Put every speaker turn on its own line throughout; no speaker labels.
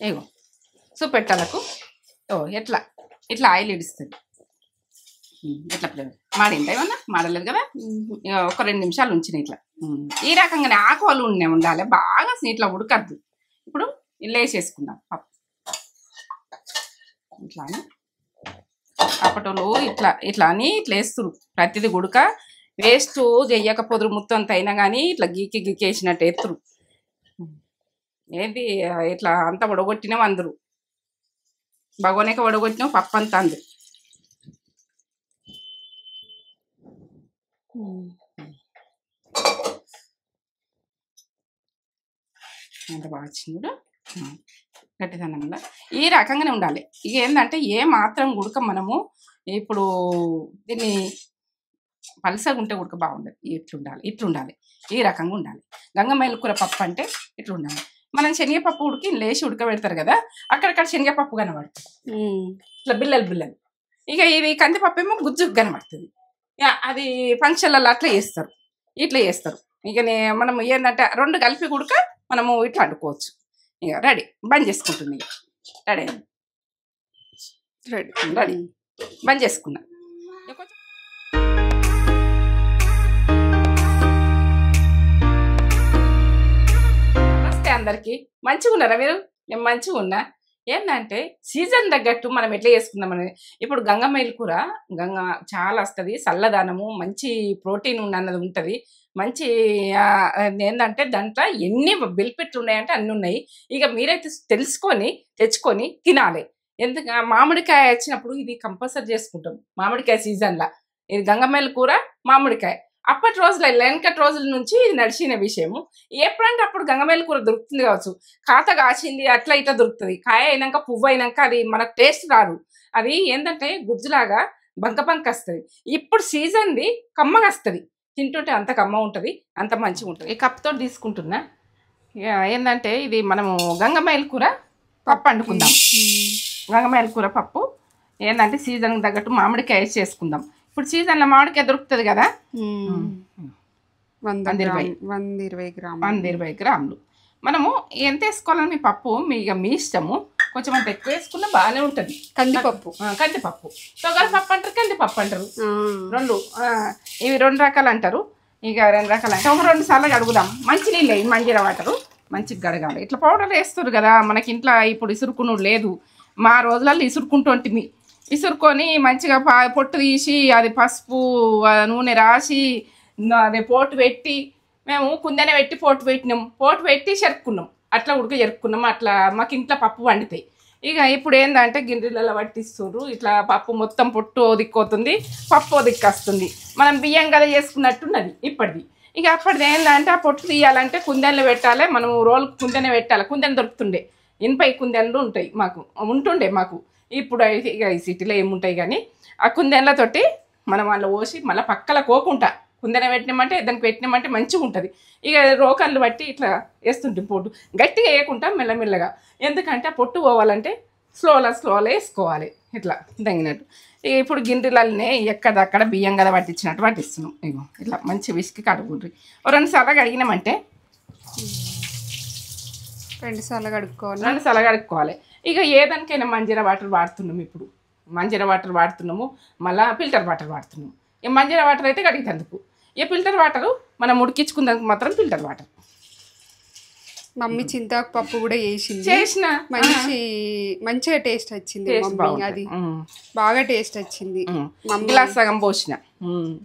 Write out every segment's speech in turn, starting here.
ఇగో చూపెట్టాలకు ఎట్లా ఇట్లా ఆయిల్ ఇడుస్తుంది. ఎట్లా మాడిందా ఏమన్నా మాడలేదు కదా. ఇక ఒక 2 నిమిషాలు ఉంచిన ఇట్లా ఈ రకంగానే ఆకువలు ఉండాలి, బాగా ఇట్లా ఉడకద్దు. ఇప్పుడు ఇల్లు వేసేసుకుందాం పప్పు. ఇట్లా అని అప్పటోళ్ళు ఇట్లా ఇట్లా అని ఇట్లా వేస్తురు. ప్రతిదీ గుడక వేస్ట్ చెయ్యకపోదురు మొత్తం అంత అయినా కానీ ఇట్లా గీకేసినట్టు ఎత్తురు. ఏంటి ఇట్లా అంతా వడగొట్టినాం అందరు, బగోనేక వడగొట్టినాం పప్పు అంతా అందరు. ఎంత బాగా వచ్చింది కూడా గట్టిదనం వల్ల ఈ రకంగానే ఉండాలి. ఇక ఏంటంటే ఏ మాత్రం గుడక మనము ఇప్పుడు దీన్ని పలసగా ఉంటే ఉడక బాగుండదు. ఇట్లుండాలి ఈ రకంగా ఉండాలి. గంగమేలు కూర పప్పు అంటే ఇట్లా ఉండాలి. మనం శనగపప్పు ఉడికి లేచి ఉడకబెడతారు కదా, అక్కడక్కడ శనగపప్పు కనబడుతుంది ఇట్లా బిల్లలు. ఇక ఇది కందిపప్పు ఏమో గుజ్జు కనబడుతుంది. ఇక అది ఫంక్షన్లలో అట్లా చేస్తారు, ఇట్లా చేస్తారు. ఇక మనం ఏంటంటే 2 కలిపి ఉడక మనము ఇట్లా వండుకోవచ్చు. ఇక రెడీ బంద్ చేసుకుంటుంది. ఇక రెడీ బంద్ చేసుకున్నా. నమస్తే అందరికి, మంచిగా ఉన్నారా మీరు? నేను మంచిగా ఉన్నా. ఏంటంటే సీజన్ తగ్గట్టు మనం ఎట్లా చేసుకుందామని. ఇప్పుడు గంగమేలు కూర చాలా వస్తుంది, చల్లదనము, మంచి ప్రోటీన్ అన్నది ఉంటుంది. మంచి ఏంటంటే దాంట్లో ఎన్ని బెనిఫిట్లు ఉన్నాయంటే అన్నీ ఉన్నాయి. ఇక మీరైతే తెలుసుకొని తెచ్చుకొని తినాలి. ఎందుకు మామిడికాయ వచ్చినప్పుడు ఇది కంపల్సరీ చేసుకుంటాం. మామిడికాయ సీజన్లో ఇది గంగమేలు కూర, మామిడికాయ. అప్పటి రోజుల వెనకటి రోజుల నుంచి ఇది నడిచిన విషయము. ఎప్పుడంటే అప్పుడు గంగమేలు కూర దొరుకుతుంది కావచ్చు, కాత కాసింది అట్లా ఇట్లా దొరుకుతుంది. కాయ అయినాక పువ్వు అయినాక అది మనకు టేస్ట్ రాదు. అది ఏంటంటే గుజ్జులాగా బంక వస్తుంది. ఇప్పుడు సీజన్ది కమ్మగా వస్తుంది, తింటుంటే అంత కమ్మ ఉంటుంది, అంత మంచిగా ఉంటుంది. ఈ కప్తో తీసుకుంటున్నా. ఏంటంటే ఇది మనము గంగమేలు కూర పప్పు వండుకుందాం. గంగమేలు కూర పప్పు ఏంటంటే సీజన్కి తగ్గట్టు మామిడికాయ వేసి చేసుకుందాం. ఇప్పుడు సీజన్లో మామిడికాయ దొరుకుతుంది కదా, 120 గ్రాములు. మనము ఎంత వేసుకోవాలని మీ పప్పు మీ ఇష్టము. కొంచెం అంత ఎక్కువ వేసుకున్నా బాగానే ఉంటుంది. కందిపప్పు తొగరి పప్పు అంటారు, కందిపప్పు అంటారు. 2 ఇవి 2 రకాలు అంటారు. ఇక 2 రకాలు అంటే ఒక 2 సార్లు కడుగుదాం. మంచి నీళ్ళు వేయి, మంజీరా వాటరు మంచిగా గడగాలి. ఇట్లా పౌడర్ వేస్తారు కదా మనకి ఇంట్లో. ఇప్పుడు ఇసురుకును లేదు, మా రోజులలో ఇసురుకుంటుంటిమి. ఇసురుకొని మంచిగా పొట్టు తీసి అది పసుపు నూనె రాసి అదే పోటు పెట్టి మేము కుందెనే పెట్టి పోటు పెట్టినాం. పోటు పెట్టి చెరుక్కున్నాం, అట్లా చెరుక్కున్నాం. అట్లా మాకు ఇంట్లో పప్పు వండుతాయి. ఇక ఇప్పుడు ఏంటంటే గిన్నెలలో పట్టిస్తారు. ఇట్లా పప్పు మొత్తం పొట్టు దిక్కోతుంది, పప్పు దిక్కొస్తుంది. మనం బియ్యం కదా చేసుకున్నట్టున్నది ఇప్పటిది. ఇక అప్పటిది ఏంటంటే ఆ పొట్టు తీయాలంటే కుందెనలో పెట్టాలి. మనం రోల్ కుందెనే పెట్టాలి. కుందెన దొరుకుతుండే, ఇనుపై కుందెనలు ఉంటాయి ఉంటుండే మాకు. ఇప్పుడు ఇక ఈ సిటీలో ఏముంటాయి కానీ ఆ కుందెనలతోటి మనం అందులో పోసి మళ్ళీ పక్కల కోకుంటా కుందెన పెట్టినామంటే దానికి పెట్టినామంటే మంచిగా ఉంటుంది. ఇక రోకన్లు బట్టి ఇట్లా వేస్తుంటాం. పొట్టు గట్టిగా వేయకుండా మెల్లమెల్లగా, ఎందుకంటే ఆ పొట్టు పోవాలంటే స్లోలా వేసుకోవాలి ఇట్లా తగినట్టు. ఇక ఇప్పుడు గిన్నెలనే ఎక్కడక్కడ బియ్యం కదా పట్టించినట్టు పట్టిస్తున్నాం. ఇగో ఇట్లా మంచి విసికి కడుగుండ్రి. 2 సార్లు కడిగినామంటే
2 సార్లు
కడుక్కోవాలి. ఇక ఏదానికైనా మంజీరా వాటర్ వాడుతున్నాము. ఇప్పుడు మంజీరా వాటర్ వాడుతున్నాము, మళ్ళీ ఫిల్టర్ వాటర్ వాడుతున్నాము. ఇక మంజీరా వాటర్ అయితే కడిగేందుకు, ఈ ఫిల్టర్ వాటరు మనం ఉడికించుకుందానికి మాత్రం ఫిల్టర్ వాటర్.
మమ్మీ చింతాకు పప్పు కూడా చేసిన మంచిగా టేస్ట్ వచ్చింది. అది బాగా టేస్ట్ వచ్చింది.
గ్లాస్ సగం పోసిన,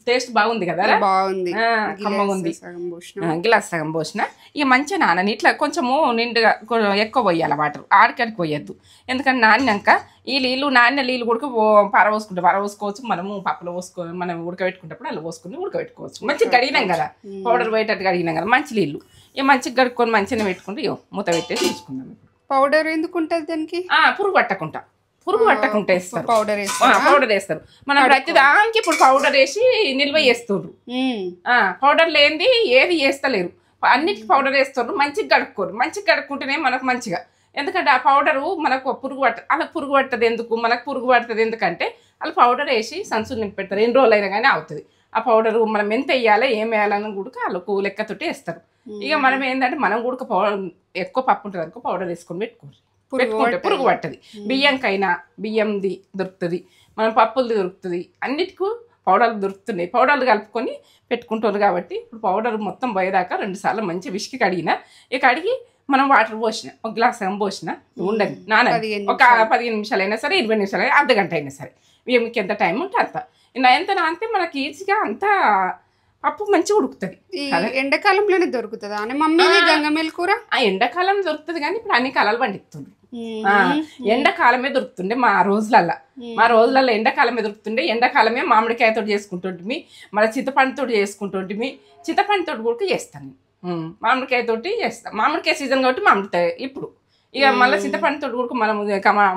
టేస్ట్ బాగుంది కదా,
బాగుంది,
గ్లాస్ సగం పోసిన. ఇక మంచిగా నానని ఇట్లా కొంచెము నిండుగా ఎక్కువ పోయాలి వాటర్, ఆడికడికి పోయొద్దు. ఎందుకంటే నానినాక ఈ నీళ్ళు నానిన నీళ్ళు కూడా పారపోసుకోవచ్చు. మనము పప్పులో మనం ఉడకబెట్టుకున్నప్పుడు అలా ఉడకబెట్టుకోవచ్చు. మంచిగా కడిగినాం కదా, పౌడర్ పోయేటట్టు కడిగినాం కదా, మంచి నీళ్ళు. ఇక మంచిగా కడుక్కొని మంచిగా పెట్టుకుంటే మూత పెట్టేసి ఉంచుకుందాం.
పౌడర్ ఎందుకు ఉంటుంది దానికి?
పురుగు పట్టకుండా వేస్తారు. పౌడర్ వేస్తారు. మనం ప్రతి దానికి ఇప్పుడు పౌడర్ వేసి నిల్వ చేస్తుర్రు. పౌడర్ లేనిది ఏది వేస్తలేరు, అన్నిటికీ పౌడర్ వేస్తారు. మంచిగా కడుక్కుంటేనే మనకు మంచిగా. ఎందుకంటే ఆ పౌడరు మనకు పురుగు పట్టదు ఎందుకు, మనకు పురుగు పడుతుంది ఎందుకంటే వాళ్ళు పౌడర్ వేసి సంచులు నింపి పెడతారు. 2 రోజులు అయినా కానీ అవుతుంది. ఆ పౌడరు మనం ఎంత వేయాలి ఏం వేయాలని కూడా వాళ్ళకు లెక్కతోటి వేస్తారు. ఇక మనం ఏంటంటే మనం కూడా ఎక్కువ పప్పు ఉంటుంది అనుకో పౌడర్ వేసుకొని పెట్టుకోవాలి. పెట్టుకుంటే పురుగు పట్టది. బియ్యంకైనా బియ్యంది దొరుకుతుంది, మనం పప్పులది దొరుకుతుంది, అన్నిటికీ పౌడర్లు దొరుకుతున్నాయి. పౌడర్లు కలుపుకొని పెట్టుకుంటారు కాబట్టి ఇప్పుడు పౌడర్ మొత్తం పోయేదాకా 2 సార్లు మంచి విసికి కడిగిన. ఇక కడిగి మనం వాటర్ పోసిన, ఒక గ్లాస్ ఏమో పోసిన, ఉండదు నాన్న ఒక 15 నిమిషాలు అయినా సరే, 20 నిమిషాలు అయినా, అర్ధగంట అయినా సరే, మీకు ఎంత టైం ఉంటే అంత. ఎంత నానితే మనకి ఈజీగా అంతా పప్పు మంచిగా ఉడుకుతుంది.
ఎండాకాలంలోనే దొరుకుతుందా మమ్మీ గంగమేల్ కూర?
ఎండాకాలం దొరుకుతుంది కానీ ఇప్పుడు అన్ని కాలాలు పండిస్తుంది. ఎండాకాలమే దొరుకుతుండే మా రోజులలో ఎండాకాలమే దొరుకుతుండే. ఎండాకాలమే మామిడికాయతో చేసుకుంటుంటిమి, మళ్ళీ చింతపండుతో చేసుకుంటుంటిమి. చింతపండుతో కూడా చేస్తాను, మామిడికాయ తోటి చేస్తాను. మామిడికాయ సీజన్ కాబట్టి మామిడికాయ ఇప్పుడు ఇక మళ్ళీ చింతపండుతో కూడా మనం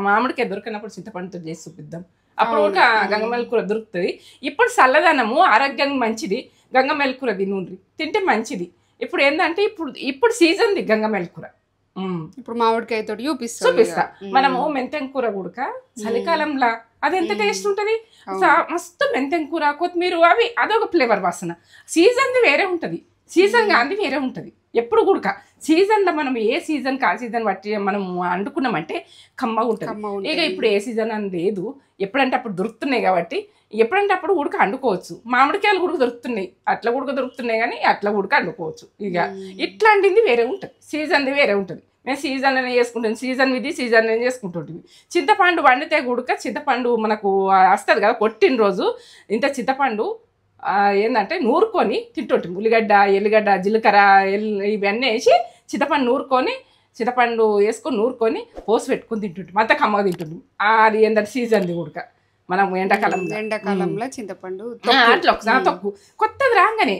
మామిడికాయ దొరికినప్పుడు చింతపండుతో చేసి చూపిద్దాం. అప్పుడు ఒక గంగమేల్ కూర దొరుకుతుంది. ఇప్పుడు చల్లదనము ఆరోగ్యానికి మంచిది, గంగమేల్ కూర తింటే మంచిది. ఇప్పుడు ఏంటంటే ఇప్పుడు సీజన్ది గంగమేల్ కూర.
ఇప్పుడు మామిడికాయతో
చూపిస్తా. మనము మెంతెం కూర కూడా చలికాలంలో అది ఎంత టేస్ట్ ఉంటది, మస్తు మెంతెం కూర, కొత్తిమీర అవి అదొక ఫ్లేవర్ వాసన. సీజన్ది వేరే ఉంటది, సీజన్ గాంది వేరే ఉంటది. ఎప్పుడు కూడా సీజన్లో మనం ఏ సీజన్ ఆ సీజన్ బట్టి మనం వండుకున్నామంటే కమ్మగా ఉంటుంది. ఇక ఇప్పుడు ఏ సీజన్ అని లేదు, ఎప్పుడంటే అప్పుడు దొరుకుతున్నాయి కాబట్టి ఎప్పుడంటే అప్పుడు ఉడక వండుకోవచ్చు. మామిడికాయలు కూడా దొరుకుతున్నాయి, అట్లా కూడా దొరుకుతున్నాయి కానీ అట్లా ఉడక వండుకోవచ్చు. ఇక ఇట్లాంటిది వేరే ఉంటుంది, సీజన్ది వేరే ఉంటుంది. మేము సీజన్ అని చేసుకుంటాం, సీజన్ ఇది సీజన్ అని చేసుకుంటుంటుంది. చింతపండు వండితే గుడక చింతపండు మనకు వస్తుంది కదా, కొట్టిన రోజు ఇంత చింతపండు ఏంటంటే నూరుకొని తింటుంటాం. ఉల్లిగడ్డ, ఎల్లిగడ్డ, జీలకర్ర ఇవన్నీ వేసి చింతపండు వేసుకొని నూరుకొని పోసి పెట్టుకొని తింటుంటాం. అంత కమ్మగా తింటుంటాం. అది ఏంటంటే సీజన్ది కూడా మనం
ఎండాకాలంలో చింతపండు
అట్లా ఒకసారి తక్కువ కొత్తది రాగానే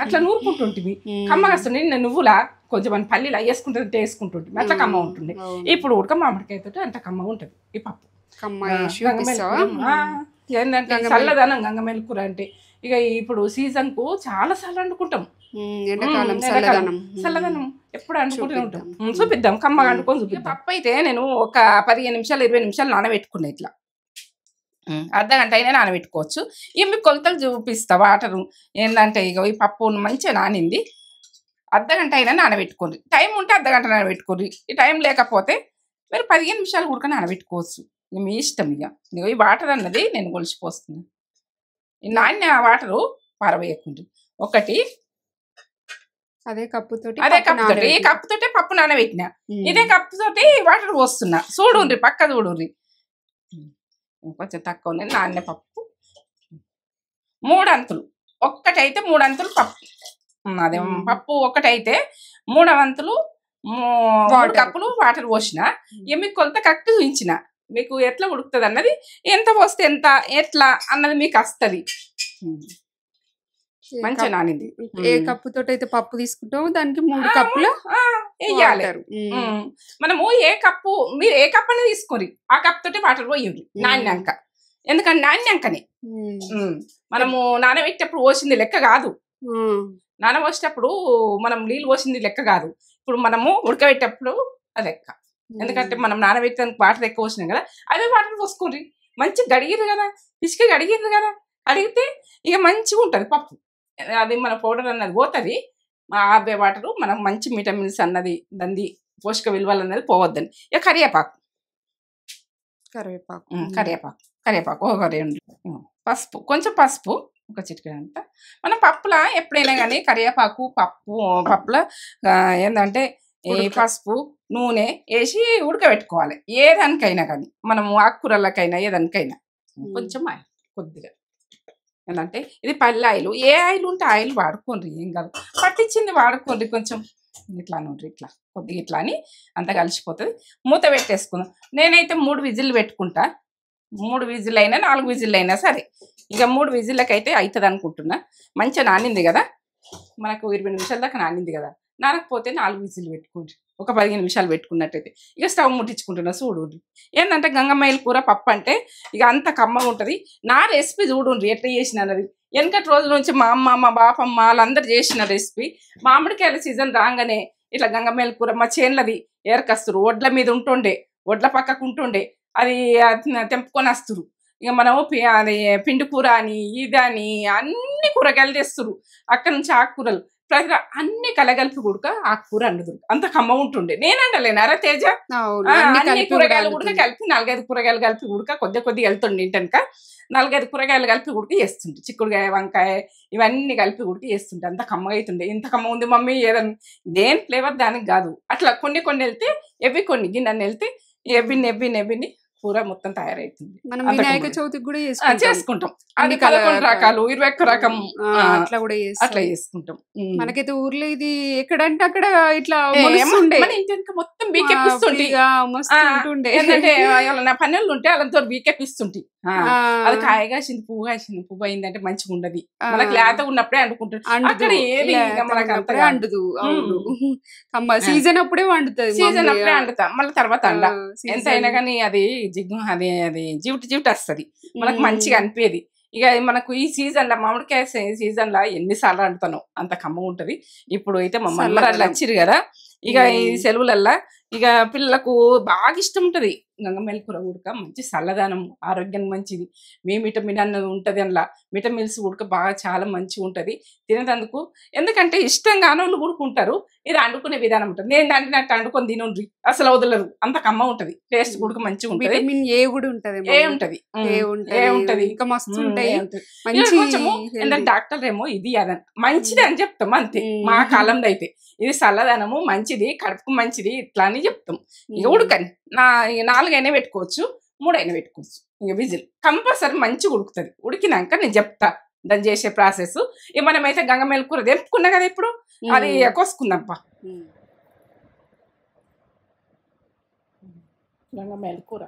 అట్లా నూరుకుంటుంటివి, కమ్మగా వస్తుంది. నేను నువ్వులా కొంచెం పల్లీలా వేసుకుంటుంటే అట్లా కమ్మ ఉంటుంది. ఇప్పుడు ఉడక మామిడికాయతో అంత కమ్మ ఉంటుంది ఈ పప్పు. ఏంటంటే చల్లదనం గంగమేల్ కూర అంటే. ఇక ఇప్పుడు సీజన్ కు చాలా సార్లు వండుకుంటాం, చల్లదనం ఎప్పుడు వండుకుంటూనే ఉంటాం. చూపిద్దాం, కమ్మగా వండుకొని చూపిద్దాం. పప్పు అయితే నేను ఒక 15 నిమిషాలు 20 నిమిషాలు నానబెట్టుకున్నా. ఇట్లా అర్ధగంట అయినా నానబెట్టుకోవచ్చు. ఇక మీకు కొలతలు చూపిస్తా. వాటరు ఏంటంటే ఇక ఈ పప్పు మంచిగా నానింది, అర్ధగంట అయినా నానబెట్టుకోండి. టైం ఉంటే అర్ధగంట నానబెట్టుకోండి, ఈ టైం లేకపోతే మీరు 15 నిమిషాలు కూడా నానబెట్టుకోవచ్చు. ఇక మీ ఇష్టం. ఇక ఈ వాటర్ అన్నది నేను కొలిచిపోస్తున్నాను. ఈ నాణ్య వాటరు పారవేయకుండా ఒకటి
అదే కప్పుతోటి
ఈ కప్పుతోటి పప్పు నానబెట్టిన, ఇదే కప్పుతోటి వాటర్ పోస్తున్నా. చూడుండ్రి, పక్క చూడుండ్రి. కొంచెం తక్కువ నాణ్య పప్పు 3 అంతులు. ఒక్కటైతే 3 అంతులు పప్పు, అదే పప్పు ఒకటైతే 3 అంతులు 3 కప్పులు వాటర్ పోసిన. ఇక మీకు కొలత కరెక్ట్ చూపించిన, మీకు ఎట్లా ఉడుకుతుంది అన్నది, ఎంత పోస్తే ఎంత ఎట్లా అన్నది మీకు వస్తుంది. మంచిగా నానింది.
ఏ కప్పుతో అయితే పప్పు తీసుకుంటామో దానికి 3 కప్పులు
వేయాలి. మనము మీరు ఏ కప్పు అనేది తీసుకోరి, ఆ కప్ తోటి వాటర్ పోయండి నాణ్యాంక. ఎందుకంటే నాణ్యాంకనే మనము నానబెట్టేటప్పుడు పోసింది లెక్క కాదు, నానబోసేటప్పుడు మనం నీళ్ళు పోసింది లెక్క కాదు. ఇప్పుడు మనము ఉడకబెట్టేటప్పుడు అది లెక్క. ఎందుకంటే మనం నానబెట్టడానికి వాటర్ ఎక్కువ పోసినాం కదా, అదే వాటర్ పోసుకోండి. మంచిగా గడిగిర్రు కదా, పిసికి గడిగిర్రు కదా, అడిగితే ఇక మంచిగా ఉంటుంది పప్పు. అది మన పౌడర్ అన్నది పోతుంది, ఆవే వాటరు మనకు మంచి విటమిన్స్ అన్నది దంది పోషక విలువలు అన్నది పోవద్దని. ఇక కరివేపాకు ఒక 2 పసుపు, కొంచెం పసుపు, ఒక చిటికెడంతా. మనం పప్పులా ఎప్పుడైనా కానీ కరివేపాకు పప్పులో ఏంటంటే పసుపు నూనె వేసి ఉడకబెట్టుకోవాలి. ఏ దానికైనా కానీ, మనము ఆకుకూరలకైనా ఏ దానికైనా కొంచెం ఆయిల్ కొద్దిగా. ఏంటంటే ఇది పల్లి ఆయిల్, ఏ ఆయిల్ ఉంటే ఆయిల్ వాడుకోండి, ఏం కాదు. పట్టించింది వాడుకోండి. కొంచెం ఇట్లా నూనె ఇట్లా కొద్దిగా ఇట్లా అని అంత కలిసిపోతుంది. మూత పెట్టేసుకుందాం. నేనైతే 3 విజిల్లు పెట్టుకుంటా. 3 విజిల్ అయినా 4 విజిల్ అయినా సరే. ఇక 3 విజిల్లకైతే అవుతుంది అనుకుంటున్నా. మంచిగా నానింది కదా, మనకు 20 నిమిషాల దాకా నానింది కదా. నానకపోతే 4 విజిల్లు పెట్టుకోండి, ఒక 15 నిమిషాలు పెట్టుకున్నట్టయితే. ఇక స్టవ్ ముట్టించుకుంటున్నా. చూడండి ఏంటంటే గంగమేల్ కూర పప్పు అంటే ఇక అంత కమ్మగా ఉంటుంది. నా రెసిపీ చూడండి ఎట్లా చేసిన అన్నది. వెనకటి రోజుల నుంచి మా అమ్మ, మా బాపమ్మ వాళ్ళందరూ చేసిన రెసిపీ. మామిడికాయల సీజన్ రాగానే ఇట్లా గంగమేల్ కూర మా చేన్లది ఏరకస్తురు, ఒడ్ల మీద ఉంటుండే, ఒడ్ల పక్కకు ఉంటుండే, అది తెంపుకొని వస్తురు. ఇక మనము అది పిండి కూర అని ఇదని అన్ని కూరగాయలు తెస్తురు. అక్కడ నుంచి ఆకుకూరలు ప్రతి అన్ని కలగలిపి కూడా ఆ కూర అండుదు అంత కమ్మ ఉంటుండే. నేనంటలేనారా తేజ? అన్ని కూరగాయలు కూడా కలిపి 4-5 కూరగాయలు కలిపి ఉడక కొద్దిగా వెళ్తుండే ఇంటనక 4-5 కూరగాయలు కలిపి ఉడికి చేస్తుండే. చిక్కుడుకాయ, వంకాయ ఇవన్నీ కలిపి ఉడికి చేస్తుంటే అంత కమ్మగా అవుతుండే. ఇంత కమ్మ ఉంది మమ్మీ ఏదన్నా దేని ఫ్లేవర్ దానికి కాదు. అట్లా కొన్ని వెళ్తే ఎవ్వి కొన్ని గిన్నె వెళ్తే ఎవ్విని కూర మొత్తం తయారైతుంది.
మనం వినాయక చవితికి కూడా
చేసుకుంటాం. అది 11 రకాలు 21 రకం అట్లా చేసుకుంటాం.
మనకైతే ఊర్లో ఇది ఎక్కడంటే అక్కడ ఇట్లా
మొత్తం బీకెప్పిస్తుంటే ఏంటంటే నా పనులు ఉంటే వాళ్ళతో బీకెప్పిస్తుంటే అది కాయగాసింది పువ్వు అయిందంటే మంచిగా ఉండదు. మనకి లేత ఉన్నప్పుడే అండుకుంటాం. అక్కడ ఏది మనకు అంతగా
అండదు. సీజన్ అప్పుడే వండుతుంది.
సీజన్ అప్పుడే అండుతాం. మళ్ళీ తర్వాత అండ ఎంత అయినా కానీ అది జిగ్గు అది జీవిటి వస్తుంది. మనకు మంచిగా అనిపేది. ఇక మనకు ఈ సీజన్ లో మామిడికాయ సీజన్ లో ఎన్నిసార్లు అంటున్నావు అంత కమ్మ ఉంటది. ఇప్పుడు అయితే మా మమ్మల్ని వచ్చిరు కదా, ఇక ఈ సెలవులల్లా ఇక పిల్లలకు బాగా ఇష్టం ఉంటది గంగమేల కూర ఉడక. మంచి చల్లదనం, ఆరోగ్యానికి మంచిది. విటమిన్ అన్నది ఉంటది. అందులో విటమిన్స్ ఉడక బాగా చాలా మంచిగా ఉంటది తినేందుకు. ఎందుకంటే ఇష్టంగా వాళ్ళు ఉడుకుంటారు. ఇది అండుకునే విధానం ఉంటుంది. నేను అంటినట్టు అండుకొని తినుండ్రి అసలు వదలరు. అంత కమ్మ ఉంటది. టేస్ట్ ఉడక మంచిగా ఉంటది. కొంచెము ఏంటంటే డాక్టర్ ఏమో ఇది అదని మంచిది అని చెప్తాం అంతే. మా కాలంలో అయితే ఇది చల్లదనము మంచిది, కడుపుకు మంచిది ఇట్లా అని చెప్తాం. ఇక ఉడకని 4 అయినా పెట్టుకోవచ్చు, 3 అయినా పెట్టుకోవచ్చు. ఇక విజిల్ కంపల్సరీ మంచిగా ఉడుకుతుంది. ఉడికినాక నేను చెప్తా దాన్ని చేసే ప్రాసెస్. ఇక మనమైతే గంగమేల కూర తెంపుకున్నా కదా, ఇప్పుడు అది కోసుకుందాంపా. గంగమేల కూర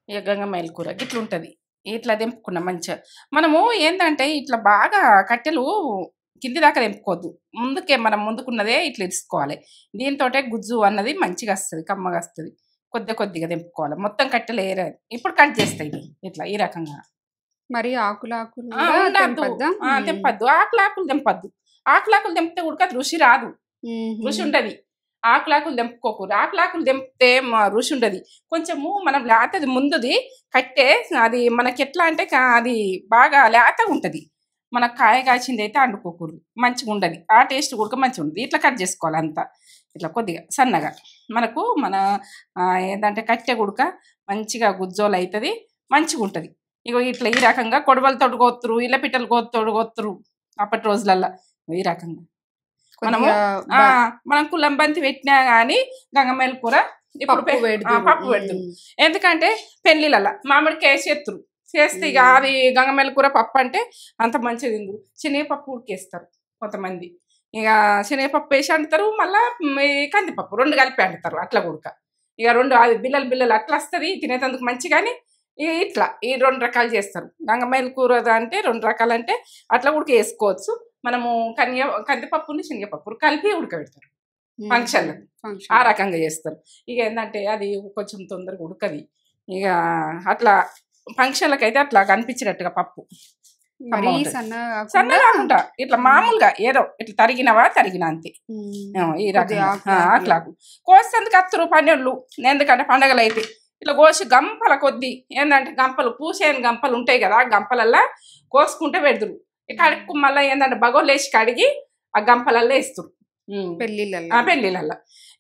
ఇక గంగమేల కూర ఇట్లా ఉంటుంది. ఇట్లా తెంపుకున్నాం మంచిగా. మనము ఏంటంటే ఇట్లా బాగా కట్టెలు కింది దాకా తెంపుకోవద్దు. మనం ముందుకున్నదే ఇట్లా ఇరుసుకోవాలి. దీంతో గుజ్జు అన్నది మంచిగా వస్తుంది, కమ్మగా వస్తుంది. కొద్దిగా తెంపుకోవాలి. మొత్తం కట్టెలు ఏరాదు. ఇప్పుడు కట్ చేస్తాయి ఇట్లా ఈ రకంగా.
మరి ఆకులు
తెంపద్దు. ఆకులు తెంపితే ఉడక రుచి రాదు, రుచి ఉండదు. ఆకులాకులు తెంపుకోకూడదు. ఆకులాకులు తెంపితే రుచి ఉండదు. కొంచెము మనం లేతది ముందుది కట్టే అది మనకి ఎట్లా అంటే అది బాగా లేతగా ఉంటుంది. మనకు కాయ కాచింది అయితే అండుకోకూడదు, మంచిగా ఉండదు. ఆ టేస్ట్ కూడా మంచిగా ఉంటుంది. ఇట్లా కట్ చేసుకోవాలి అంతా ఇట్లా కొద్దిగా సన్నగా. మనకు మన ఏంటంటే కట్టె గుడక మంచిగా గుజ్జోలు అవుతుంది, మంచిగా ఉంటుంది. ఇక ఇట్లా ఈ రకంగా కొడవలతో కోతురు, ఇళ్ళ పిట్టలు కోతురు అప్పటి రోజులల్లో. ఈ రకంగా మనం కులం బంతి పెట్టినా గానీ గంగమేల కూర ఇప్పుడు పప్పు పెడుతుంది. ఎందుకంటే పెళ్లిళ్ళ మామిడికాయ చేస్తే ఇక అది గంగమేల కూర పప్పు అంటే అంత మంచిది. శనగపప్పు ఉడికేస్తారు కొంతమంది. ఇక శనగపప్పు వేసి అంటారు, మళ్ళా కందిపప్పు 2 కలిపి అంటారు. అట్లా ఉడక ఇక 2 అది బిల్లలు అట్లా వస్తుంది తినేందుకు మంచి. కానీ ఇట్లా ఈ 2 రకాలు చేస్తారు. గంగమేల కూర అంటే 2 రకాలు అంటే అట్లా ఉడక వేసుకోవచ్చు. మనము కందిపప్పుని శనగపప్పు కలిపి ఉడకబెడతారు ఫంక్షన్లకు. ఆ రకంగా చేస్తారు. ఇక ఏంటంటే అది కొంచెం తొందరగా ఉడకది. ఇక అట్లా ఫంక్షన్లకు అయితే అట్లా కనిపించినట్టుగా పప్పు సన్నగా కాకుండా ఇట్లా మామూలుగా ఏదో ఇట్లా తరిగినా అంతే. ఈ రకంగా అట్లా కోసేందుకు అత్తరు పన్నెళ్ళు. ఎందుకంటే పండగలు అయితే ఇట్లా కోసి గంపల కొద్ది ఏంటంటే గంపలు పూసేని గంపలు ఉంటాయి కదా, ఆ గంపలల్లా కోసుకుంటే పెడతారు. కడుక్కు మళ్ళీ ఏంటంటే బగోలు వేసి కడిగి ఆ గంపలల్లో వేస్తారు పెళ్లిళ్ళల్లో.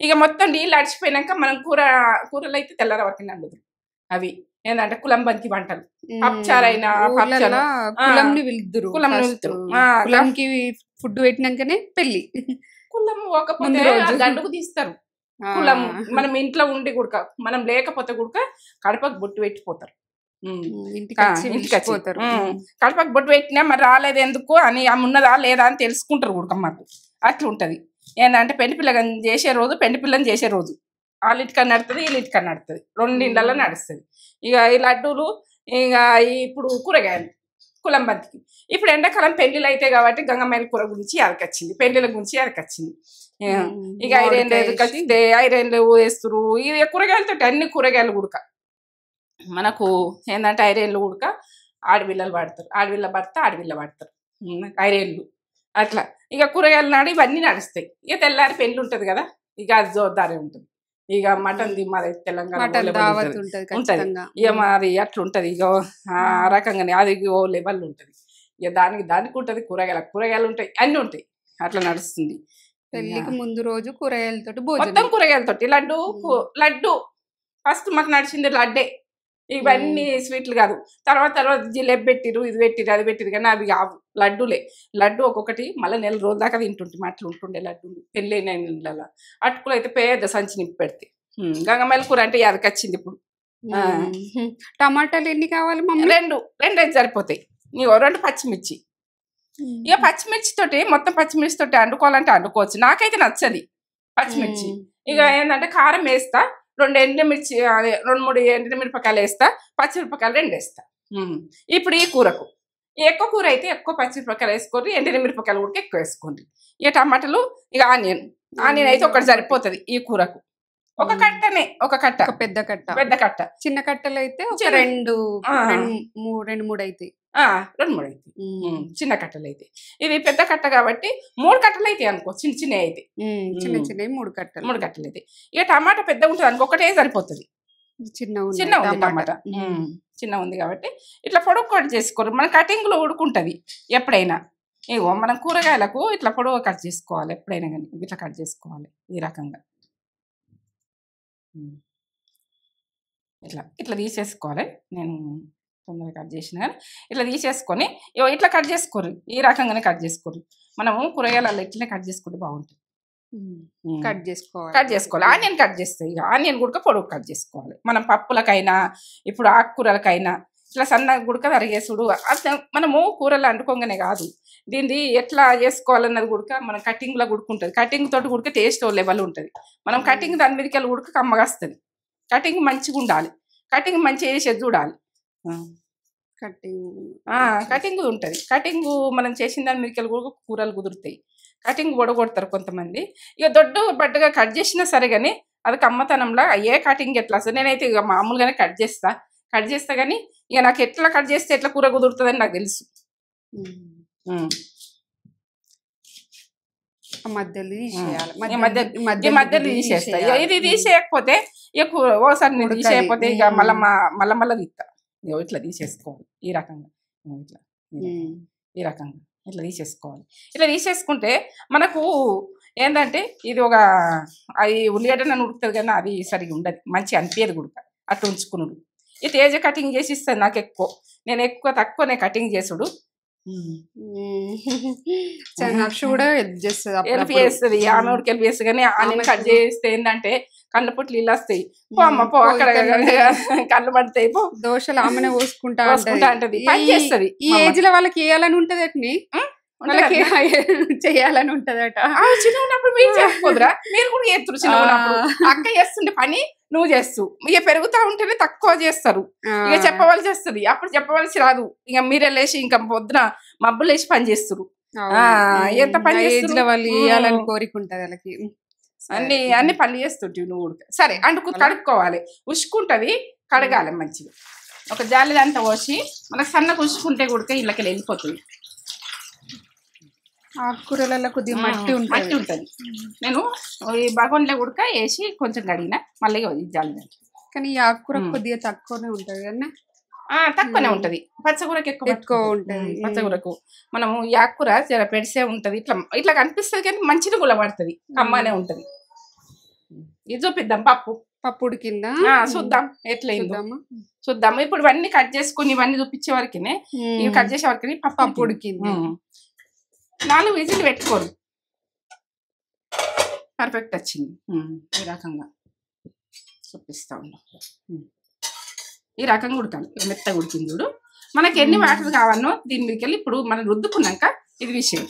ఇక మొత్తం నీళ్ళు అడిచిపోయినాక మనం కూరలు అయితే తెల్లర పట్టిన వండుతారు. అవి ఏంటంటే కులం బంతి వంటలు. పప్పుచారైనా
కులంకి ఫుడ్ పెట్టినాకనే పెళ్లి.
కులం పోకపోతే దండుకు తీస్తారు. కులం మనం ఇంట్లో ఉండి గుడక, మనం లేకపోతే గుడక కడపకు బొట్టు పెట్టిపోతారు. కడపకు బొట్టు పెట్టినా మరి రాలేదు ఎందుకు అని ఉన్నదా లేదా అని తెలుసుకుంటారు కూడా మాకు. అట్లా ఉంటది. ఏంటంటే పెళ్లి పిల్లని చేసే రోజు వాళ్ళింటికన్నా నడుతుంది, వీళ్ళింటికన్నా నడుతుంది, 2 ఇళ్ళల్లో నడుస్తుంది. ఇక ఈ లడ్డూలు ఇక ఇప్పుడు కూరగాయలు కులం బంతికి. ఇప్పుడు ఎండాకాలం పెళ్లిళ్ళు అయితే కాబట్టి గంగమేల కూర గురించి అరకొచ్చింది, పెళ్లిళ్ళ గురించి అరకొచ్చింది. ఇక ఐరేన్లు వేస్తురు. ఇక కూరగాయలతో అన్ని కూరగాయలు ఉడక మనకు ఏంటంటే ఐరేన్లు ఉడక ఆడపిల్లలు వాడతారు. ఆడపిల్ల భర్త ఆడపిల్ల వాడతారు ఐరేన్లు. అట్లా ఇక కూరగాయలు నాడు ఇవన్నీ నడుస్తాయి. ఇక తెల్లారి పెళ్లి ఉంటది కదా, ఇక అది జోర్దారే ఉంటుంది. ఇక మటన్ మరి తెలంగాణ ఉంటది. ఇక మరి అట్లా ఉంటది. ఇక ఆ రకంగానే అది ఓ లెవెల్ ఉంటది. ఇక దానికి ఉంటది. కూరగాయలు ఉంటాయి, అన్ని ఉంటాయి. అట్లా నడుస్తుంది.
పెళ్లికి ముందు రోజు కూరగాయలతోటి
మొత్తం కూరగాయలతోటి లడ్డు ఫస్ట్ మాకు నడిచింది లడ్డే. ఇవన్నీ స్వీట్లు కాదు. తర్వాత జిలేబీ పెట్టిరు, ఇది పెట్టిరు, అది పెట్టిరు, కానీ అవి కావు లడ్డూలే. లడ్డు ఒక్కొక్కటి మళ్ళీ నెల రోజుల దాకా తింటుంటే అట్లా ఉంటుండే లడ్డూలు. పెళ్ళైన ఇళ్ళలో అటుకులు అయితే పెద్ద సంచి నింపి పెడితే. గంగమేల కూర అంటే యాదకొచ్చింది ఇప్పుడు.
టమాటాలు ఎన్ని కావాలి మమ్మీ?
రెండు అయితే సరిపోతాయి. నీకు 2 పచ్చిమిర్చి. ఇక పచ్చిమిర్చి తోటి మొత్తం పచ్చిమిర్చి తోటి వండుకోవాలంటే వండుకోవచ్చు. నాకైతే నచ్చది పచ్చిమిర్చి. ఇక ఏంటంటే కారం వేస్తా, 2 ఎండుమిర్చి 2-3 ఎండుమిరపకాయలు వేస్తా, పచ్చిమిరపకాయలు 2 వేస్తా. ఇప్పుడు ఈ కూరకు ఎక్కువ కూర అయితే ఎక్కువ పచ్చిమిరపకాయలు వేసుకోండి, ఎండుమిరపకాయలు కూడా ఎక్కువ వేసుకోండి. ఇక టమాటాలు, ఇక ఆనియన్ అయితే ఒకటి సరిపోతుంది ఈ కూరకు. ఒక కట్టనే, ఒక కట్ట, పెద్ద కట్ట. చిన్న కట్టలు అయితే 2-3 అయితే 2-3 అయితే చిన్న కట్టలు అయితే. ఇది పెద్ద కట్ట కాబట్టి 3 కట్టలు అయితే అనుకో, చిన్న అయితే
చిన్న 3
కట్టలు అయితే. ఇక టమాటా పెద్దగా ఉంటుంది అనుకో, ఒకటే సరిపోతుంది. చిన్న ఉంది టమాటా, చిన్న ఉంది కాబట్టి ఇట్లా పొడవు కట్ చేసుకోరు. మన కటింగ్ లో ఉడుకుంటది ఎప్పుడైనా. ఇగో మనం కూరగాయలకు ఇట్లా పొడవు కట్ చేసుకోవాలి ఎప్పుడైనా కానీ, ఇట్లా కట్ చేసుకోవాలి ఈ రకంగా. ఇట్లా తీసేసుకోవాలి. నేను తొందరగా కట్ చేసిన కానీ ఇట్లా తీసేసుకొని ఇట్లా కట్ చేసుకోరు, ఈ రకంగానే కట్ చేసుకోరు. మనము కూరగాయలు ఇట్లనే కట్ చేసుకుంటే బాగుంటుంది.
కట్ చేసుకోవాలి.
ఆనియన్ కట్ చేస్తాయి. ఇక ఆనియన్ గుడక పొడవు కట్ చేసుకోవాలి. మనం పప్పులకైనా ఇప్పుడు ఆకుకూరలకైనా ఇట్లా సన్నగా గుడక తరిగేసుడు. మనము కూరలు వండుకోగానే కాదు, దీన్ని ఎట్లా చేసుకోవాలన్నది గుడక మనం కటింగ్లో గుడుకుంటుంది. కటింగ్ తోటి గుడక టేస్ట్ లెవెల్ ఉంటుంది. మనం కటింగ్ దాని మీదకి వెళ్ళి గుడక కమ్మగా వస్తుంది. కటింగ్ మంచిగా ఉండాలి, కటింగ్ మంచిగా వేసేది చూడాలి. కటింగ్ ఉంటుంది. కటింగ్ మనం చేసిన దాని మీదకి వెళ్ళి కూడా కూరలు కుదురుతాయి. కటింగ్ పొడగొడతారు కొంతమంది. ఇక దొడ్డు బడ్డగా కట్ చేసినా సరే కానీ అది కమ్మతనంలో ఏ కటింగ్ ఎట్లా వస్తుంది. నేనైతే ఇక మామూలుగానే కట్ చేస్తా కానీ ఇక నాకు ఎట్లా కట్ చేస్తే ఎట్లా కూర కుదురుతుందని నాకు తెలుసు. మధ్యలో తీసేస్తా. ఇది తీసేయకపోతే ఇక ఓసారి నేను తీసేయకపోతే ఇక మళ్ళా తీస్తా. ఇట్లా తీసేసుకోవాలి ఈ రకంగా. ఈ రకంగా ఇట్లా తీసేసుకోవాలి. ఇట్లా తీసేసుకుంటే మనకు ఏంటంటే ఇది ఒక అది ఉల్లిగడ్డ నన్ను ఉడుకుతుంది కానీ అది సరిగా ఉండదు, మంచి అనిపించదు గుడక. అట్లా ఉంచుకున్నాడు. ఈ తేజ కటింగ్ చేసి ఇస్తాను నాకు ఎక్కువ. నేను తక్కువనే కటింగ్ చేసుడు. హెల్ప్ చేస్తుంది, ఆమె కూడా హెల్ప్ చేస్తుంది. కానీ ఆమె కట్ చేస్తే ఏంటంటే కళ్ళ పొట్లు ఇల్లు వస్తాయి. పో అక్కడ కళ్ళు పడతాయి.
దోశలు ఆమెనే పోసుకుంటా
ఉంటది, పని చేస్తుంది.
ఈ ఏజ్ లో వాళ్ళకి వేయాలని ఉంటది అట్ని, వాళ్ళకి చేయాలని ఉంటదట.
చిన్న ఉన్నప్పుడు మీరు చేసుకోదురా, మీరు కూడా చేస్తారు. చిన్న ఉన్నప్పుడు అక్క చేస్తుండే పని నువ్వు చేస్తూ ఇక పెరుగుతా ఉంటేనే తక్కువ చేస్తారు. ఇక చెప్పవలసి వస్తుంది, అప్పుడు చెప్పవలసి రాదు. ఇక మీరే లేచి ఇంకా పొద్దున మబ్బులు వేసి పని చేస్తారు. ఎంత పని చేస్తారు,
వాళ్ళు వేయాలని కోరికుంటది వాళ్ళకి.
అన్ని పనులు చేస్తుంటివి నువ్వు కూడా. సరే కడుక్కోవాలి, ఉసుకుంటది, కడగాలి మంచిగా. ఒక జాలిదంతా పోసి మనకు సన్నగా ఉసుకుంటే కూడా ఇళ్ళకి వెళ్ళిపోతుంది.
ఆకుకూరలలో కొద్దిగా మట్టి
ఉంటుంది. నేను ఈ బగోన్లో ఉడక వేసి కొంచెం కడిగిన మళ్ళీ జాలిదంట.
కానీ ఈ ఆకుకూర కొద్దిగా తక్కువనే ఉంటుంది కదా,
తక్కువనే ఉంటది. పచ్చకూరకు ఎక్కువ ఉంటుంది. పచ్చకూరకు మనము ఈ ఆకుకూర జర పెడిసే ఉంటది. ఇట్లా కనిపిస్తుంది కానీ మంచిగా గులబడుతుంది, అమ్మానే ఉంటది. ఇది చూపిద్దాం. పప్పు
ఉడికిందా
చూద్దాం, ఎట్లయిందో చూద్దాం. ఇప్పుడు ఇవన్నీ కట్ చేసుకుని ఇవన్నీ చూపించే వరకునే, ఇవి కట్ చేసే వరకు పప్పు ఉడికింది. 4 విజిల్ పెట్టుకోరు, పర్ఫెక్ట్ వచ్చింది. ఈ రకంగా చూపిస్తా ఉన్నా. ఈ రకంగా ఉడకాలి, మెత్తగా ఉడికింది చూడు. మనకి ఎన్ని వాటర్ కావాలో దీని మీదకి వెళ్ళి ఇప్పుడు మనం రుద్దుకున్నాక ఇది విషయం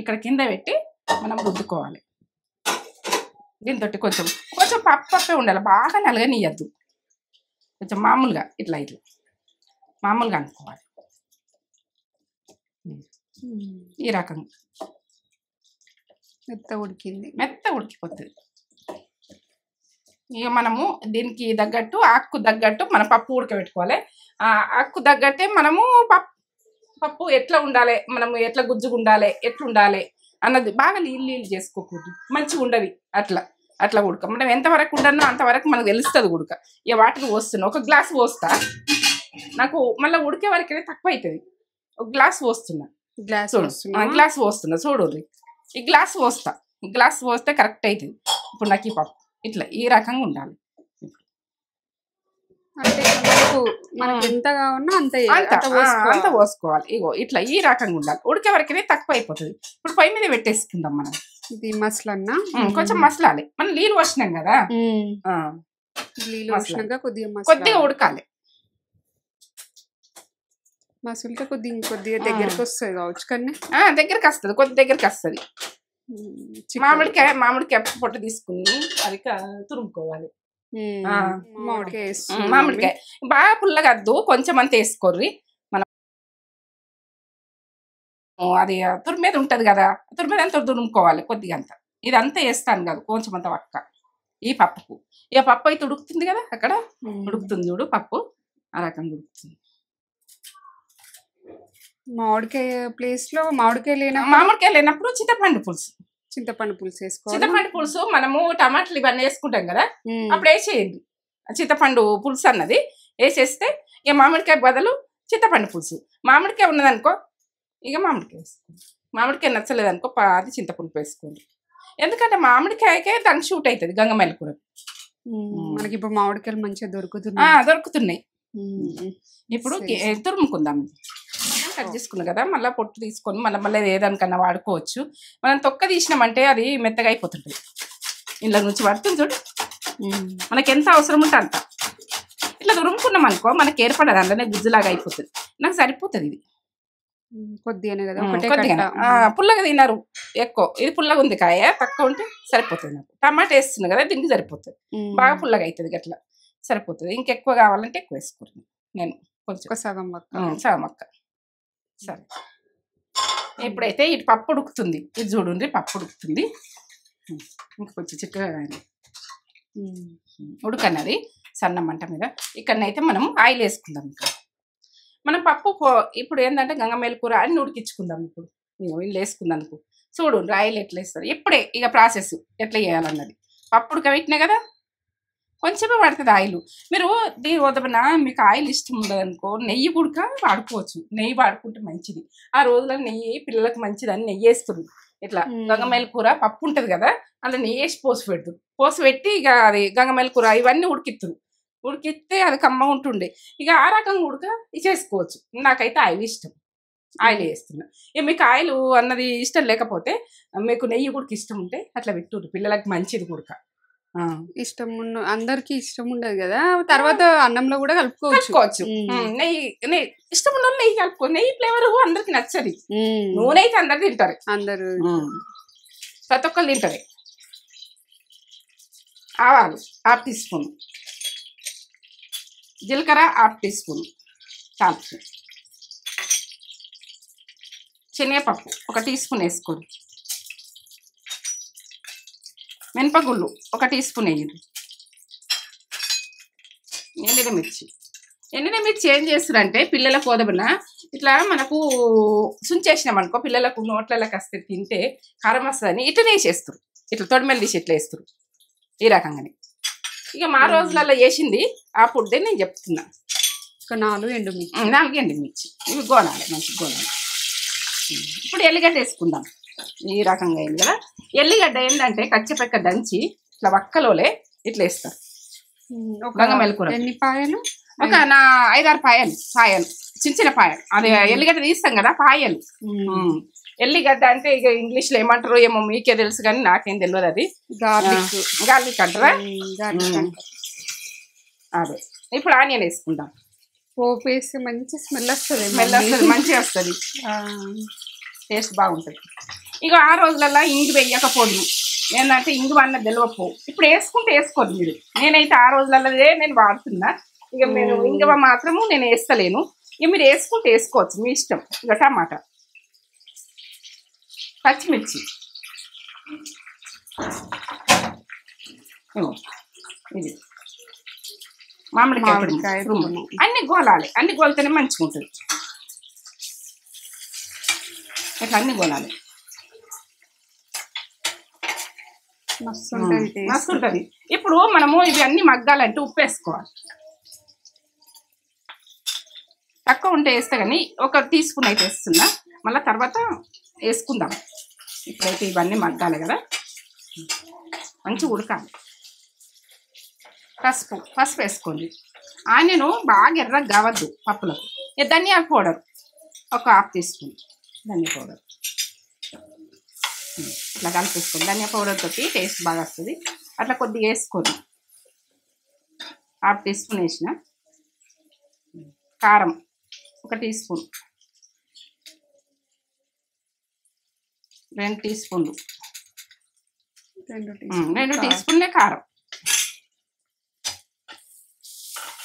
ఇక్కడ కింద పెట్టి మనం రుద్దుకోవాలి. దీంతో కొంచెం పప్పే ఉండాలి, బాగా నలగనియద్దు. కొంచెం మామూలుగా ఇట్లా మామూలుగా అనుకోవాలి. ఈ రకంగా మెత్త ఉడికిపోతుంది. ఇక మనము దీనికి తగ్గట్టు ఆకు తగ్గట్టు మనం పప్పు ఉడకబెట్టుకోవాలి. ఆ ఆకు తగ్గట్టే మనము పప్పు ఎట్లా ఉండాలి, మనం ఎట్లా గుజ్జుగా ఉండాలి, ఎట్లుండాలి అన్నది బాగా నీళ్ళు చేసుకోకూడదు, మంచిగా ఉండవి. అట్లా ఉడక మనం ఎంతవరకు ఉండనో అంతవరకు మనకు తెలుస్తుంది ఉడక. ఇక వాటికి పోస్తున్నా, ఒక గ్లాస్ పోస్తా, నాకు మళ్ళీ ఉడికే వరకే తక్కువ అవుతుంది. ఒక గ్లాస్ పోస్తున్నా, గ్లాస్ పోస్తున్నా చూడు, ఈ గ్లాస్ పోస్తా, ఈ గ్లాస్ పోస్తే కరెక్ట్ అవుతుంది. ఇప్పుడు నాకు ఈ పప్పు ఇట్లా ఈ రకంగా ఉండాలి.
అంటే మనకు ఎంత కావాలో
అంత పోసుకోవాలి. ఇగో ఇట్లా ఈ రకంగా ఉండాలి. ఉడికే వరకే తక్కువ అయిపోతుంది. ఇప్పుడు పొయ్యి మీద పెట్టేసుకుందాం మనం.
ఇది మసలన్నా
కొంచెం మసలాలి, మనం నీళ్ళు పోసినాం కదా, కొద్దిగా ఉడకాలి.
మసులుతో కొద్దిగా దగ్గరికి వస్తుంది కావచ్చు, కానీ
దగ్గరికి వస్తుంది, కొద్ది దగ్గరికి వస్తుంది. మామిడికాయ పొట్టు తీసుకుని అది తురుముకోవాలి. మామిడికాయ బాగా పుల్లగా వద్దు, కొంచెం అంత వేసుకోర్రి. మనం అది తురిమేద ఉంటది కదా, తురిమేద అంతా తురుముకోవాలి కొద్దిగా అంత. ఇదంతా వేస్తాను కదా కొంచెం అంత పక్క ఈ పప్పుకు. ఇక పప్పు అయితే ఉడుకుతుంది కదా, అక్కడ ఉడుకుతుంది చూడు పప్పు, ఆ రకంగా ఉడుకుతుంది.
మామిడికాయ ప్లేస్ లో మామిడికాయ
లేనప్పుడు చింతపండు పులుసు వేసుకోవాలి. చింతపండు పులుసు మనము టమాటాలు ఇవన్నీ వేసుకుంటాం కదా, అప్పుడు వేసేయండి. చింతపండు పులుసు అన్నది వేసేస్తే ఇక మామిడికాయ బదులు చింతపండు పులుసు. మామిడికాయ ఉన్నదనుకో ఇక మామిడికాయ వేసుకోండి, మామిడికాయ నచ్చలేదనుకో అది చింతపులుపు వేసుకోండి. ఎందుకంటే మామిడికాయకే దానికి షూట్ అవుతుంది గంగమేల కూర.
మనకి ఇప్పుడు మామిడికాయలు మంచిగా దొరుకుతున్నాయి.
ఇప్పుడు తురుముకుందాం. కట్ చేసుకున్నాం కదా, మళ్ళీ పొట్టు తీసుకొని మళ్ళీ ఏదానికన్నా వాడుకోవచ్చు. మనం తొక్క తీసినామంటే అది మెత్తగా అయిపోతుంటుంది. ఇంట్లో నుంచి పడుతుంది చూడు, మనకి ఎంత అవసరం ఉంటే అంత. ఇట్లా తురుముకున్నాం అనుకో మనకి ఏర్పడదు, అందులోనే గుజ్జులాగా అయిపోతుంది. నాకు సరిపోతుంది ఇది కొద్దిగా. పుల్లగా తిన్నారు ఎక్కువ, ఇది పుల్లగా ఉంది కాయ, తక్కువ ఉంటే సరిపోతుంది. నాకు టమాటా వేస్తున్నా కదా, దీనికి సరిపోతుంది. బాగా పుల్లగా అవుతుంది అట్లా సరిపోతుంది. ఇంకెక్కువ కావాలంటే ఎక్కువ వేసుకుంటాను నేను, కొంచెం సగం అక్క. సరే, ఇప్పుడైతే ఇటు పప్పు ఉడుకుతుంది, ఇది చూడండి పప్పు ఉడుకుతుంది. ఇంకా కొంచెం చిక్కగా ఉడకన్నది సన్న మంట మీద. ఇక్కడనైతే మనం ఆయిల్ వేసుకుందాం. ఇక్కడ మనం పప్పు ఇప్పుడు ఏంటంటే గంగమేల కూర అన్ని ఉడికించుకుందాం. ఇప్పుడు వీళ్ళు వేసుకుందాం చూడు, ఆయిల్ ఎట్లా వేస్తారు ఇప్పుడే. ఇక ప్రాసెస్ ఎట్లా చేయాలన్నది, పప్పు ఉడకబెట్టినా కదా కొంచెమే పడుతుంది ఆయిల్. మీరు దీని వదన మీకు ఆయిల్ ఇష్టం ఉండదు అనుకో, నెయ్యి కూడా వాడుకోవచ్చు. నెయ్యి వాడుకుంటే మంచిది. ఆ రోజుల్లో నెయ్యి పిల్లలకు మంచిది అని నెయ్యి వేస్తుంది. ఇట్లా గంగమేల కూర పప్పు ఉంటుంది కదా, అందులో నెయ్యి వేసి పోసి పెట్టి ఇక అది గంగమేల కూర ఇవన్నీ ఉడికిస్తే అది కమ్మ ఉంటుండే. ఇక ఆ రకంగా ఉడక చేసుకోవచ్చు. నాకైతే ఆయిల్ ఇష్టం, ఆయిల్ వేస్తున్నా. ఇక మీకు ఆయిల్ అన్నది ఇష్టం లేకపోతే, మీకు నెయ్యి కూడా ఇష్టం ఉంటే అట్లా పెట్టుర్రు, పిల్లలకి మంచిది కూడక.
ఇష్టం అందరికి ఇష్టం ఉండదు కదా, తర్వాత అన్నంలో కూడా కలుపుకోవచ్చు.
నెయ్యి ఇష్టం ఉన్న నెయ్యి కలుపుకో. నెయ్యి ఫ్లేవర్ అందరికి నచ్చది. నూనె అయితే అందరు తింటారు, ప్రతి ఒక్కరు తింటారు. ఆవాలు 1/2 టీ స్పూన్, జీలకర్ర 1/2 టీ స్పూన్, తాల్పు, శనగపప్పు 1 టీ స్పూన్ వేసుకోండి, మినపగుళ్ళు 1 టీ స్పూన్ వేయండి, ఎండినమిర్చి ఏం చేస్తారంటే పిల్లల కోదబన ఇట్లా మనకు సుంచేసినాం అనుకో, పిల్లలకు నోట్లకి వస్తే తింటే కారం వస్తుందని ఇట్లనే వేసేస్తారు. ఇట్లా తొడిమెలు తీసి ఇట్లా వేస్తారు ఈ రకంగానే. ఇక మా రోజులలో వేసింది ఆ ఫుడ్డే నేను చెప్తున్నా.
4
ఎండుమిర్చి ఇవి గోనాలి, మంచిగా గోనాలి. ఇప్పుడు ఎల్లిగడ్డ వేసుకుందాం. ఈ రకంగా అయింది కదా. ఎల్లిగడ్డ ఏంటంటే కచ్చపెక్క దంచి ఇట్లా వక్కలోలే ఇట్లా వేస్తారు. గంగమేల కూర
ఎన్ని పాయలు?
ఒక 5-6 పాయలు, చిన్న పాయలు. అది ఎల్లిగడ్డ తీస్తాం కదా, పాయలు. ఎల్లిగడ్డ అంటే ఇక ఇంగ్లీష్ లో ఏమంటారో ఏమో మీకే తెలుసు, కానీ నాకేం తెలియదు. అది గార్లిక్ అంటారా? అదే. ఇప్పుడు ఆనియన్ వేసుకుందాం.
పోపు వేస్తే మంచి స్మెల్ వస్తుంది,
మంచిగా వస్తుంది, టేస్ట్ బాగుంటుంది. ఇక ఆ రోజులలో ఇంగు వెయ్యకపోదు, ఏంటంటే ఇంగు అన్న తెలియకపోవు. ఇప్పుడు వేసుకుంటే వేసుకోదు మీరు. నేనైతే ఆ రోజులలోదే నేను వాడుతున్నా. ఇక నేను ఇంగువ మాత్రము నేను వేస్తలేను. ఇక మీరు వేసుకుంటే వేసుకోవచ్చు, మీ ఇష్టం. ఇక టమాటా, పచ్చిమిర్చి, ఇది మామిడికాయ, అన్ని గోలాలి. అన్ని గోలితేనే మంచిగా ఉంటుంది. ఇట్లా అన్ని కొనాలి. మస్తు ఉంటుంది. ఇప్పుడు మనము ఇవి అన్ని మగ్గాలంటే ఉప్పు వేసుకోవాలి. తక్కువ ఉంటే వేస్తే కానీ 1 టీ స్పూన్ అయితే వేస్తున్నా, మళ్ళీ తర్వాత వేసుకుందాం. ఇప్పుడైతే ఇవన్నీ మగ్గాలి కదా, మంచిగా ఉడకాలి. పసుపు వేసుకోండి. ఆనియన్ బాగా ఎర్రగా కావద్దు పప్పులకు. ధనియాల పౌడర్ 1 హాఫ్ టీ స్పూన్ ధనియా పౌడర్ ఇట్లా కలిపేసుకోండి. ధనియా పౌడర్ తోటి టేస్ట్ బాగా వస్తుంది. అట్లా కొద్దిగా వేసుకోండి. హాఫ్ టీ స్పూన్ వేసిన. కారం 1 టీ స్పూన్, 2 టీ స్పూన్లు, 2 టీ స్పూన్లే కారం.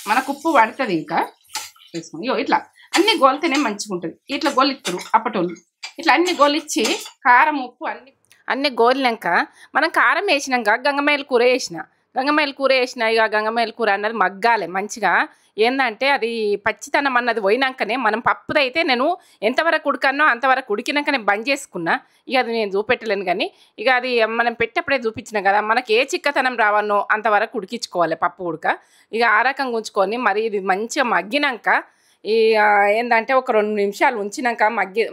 మనకు ఉప్పు పడుతుంది. ఇంకా వేసుకోండి. ఇట్లా అన్ని గోలితేనే మంచిగా ఉంటుంది. ఇట్లా గోలిస్తారు అప్పటోళ్ళు. ఇట్లా అన్ని గోలిచ్చి కారం ఉప్పు అన్ని గోలినాక మనం కారం వేసినాక గంగమేల కూర వేసిన. ఇక గంగమేల కూర అన్నది మగ్గాలి మంచిగా. ఏంటంటే అది పచ్చితనం అన్నది పోయినాకనే మనం పప్పుదైతే నేను ఎంతవరకు ఉడకనో అంతవరకు ఉడికినాక నేను బంద్ చేసుకున్నా. ఇక అది నేను చూపెట్టలేను కానీ ఇక అది మనం పెట్టేప్పుడే చూపించిన కదా, మనకి ఏ చిక్కతనం రావనో అంతవరకు ఉడికించుకోవాలి పప్పు ఉడక. ఇక ఆ రకంగా ఉంచుకొని మరి ఇది మంచిగా మగ్గినాక ఈ ఏంటంటే ఒక 2 నిమిషాలు ఉంచినాక